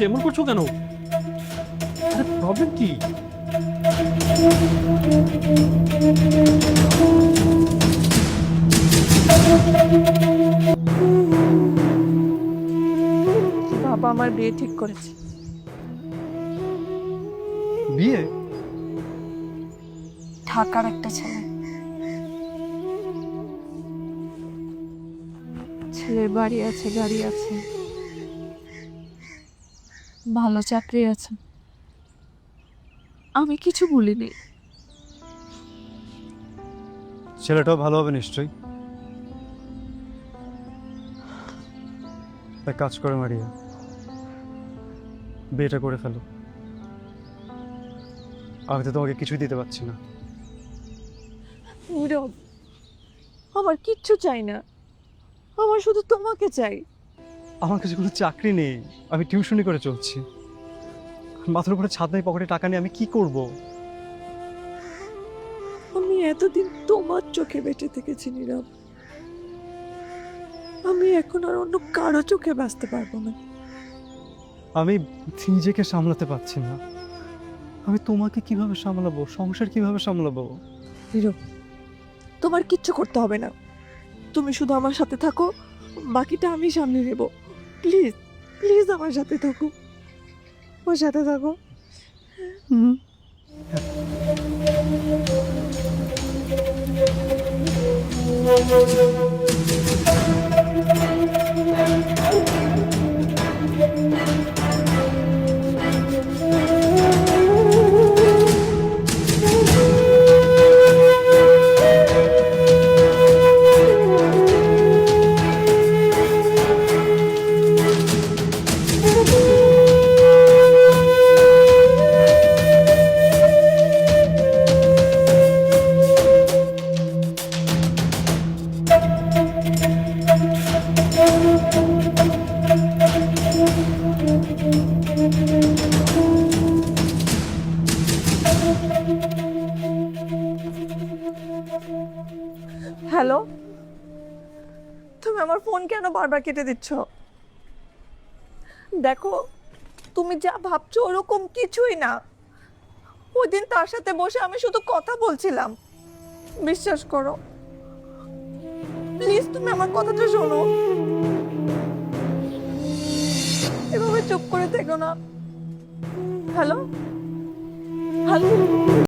এমন করছো কেন? প্রবলেম কি? বাবা আমার বিয়ে ঠিক করেছে। বিয়ে? ঢাকার একটা ছেলে, ছেলের বাড়ি আছে, গাড়ি আছে, ভালো চাকরি আছে। আমি কিছু বলিনি। ছেলেটাও ভালো হবে নিশ্চয়ই। এক কাজ করে মারিয়া, বিয়েটা করে ফেলো। আমি তো তোমাকে কিছুই দিতে পারছি না। নীরব, আমার কিচ্ছু চাই না, আমার শুধু তোমাকে চাই। আমার কাছে কোনো চাকরি নেই, আমি টিউশনি করে চলছি। মাথার উপরে ছাদ নেই, পকেটে টাকা নেই, আমি কি করব? আমি এতদিন তোমার চোখে বেঁচে থেকেছি নীরব, আমি এখন আর অন্য কারো চোখে বাঁচতে পারবো না। আমি নিজেকে সামলাতে পারছি না। আমি তোমাকে কিভাবে সামলাবো, সংসার কিভাবে সামলাবো? নীরব, তোমার কিচ্ছু করতে হবে না, তুমি শুধু আমার সাথে থাকো, বাকিটা আমি সামনে নেব। প্লিজ প্লিজ আমার সাথে থাকো, আমার সাথে থাকো। হ্যালো, তুমি আমার ফোন কেন বারবার কেটে দিচ্ছ? দেখো, তুমি যা ভাবছো ওরকম কিছুই না। ওই দিন তার সাথে বসে আমি শুধু কথা বলছিলাম, বিশ্বাস করো। প্লিজ তুমি আমার কথাটা শোনো, এভাবে চুপ করে থেকো না। Hello hello.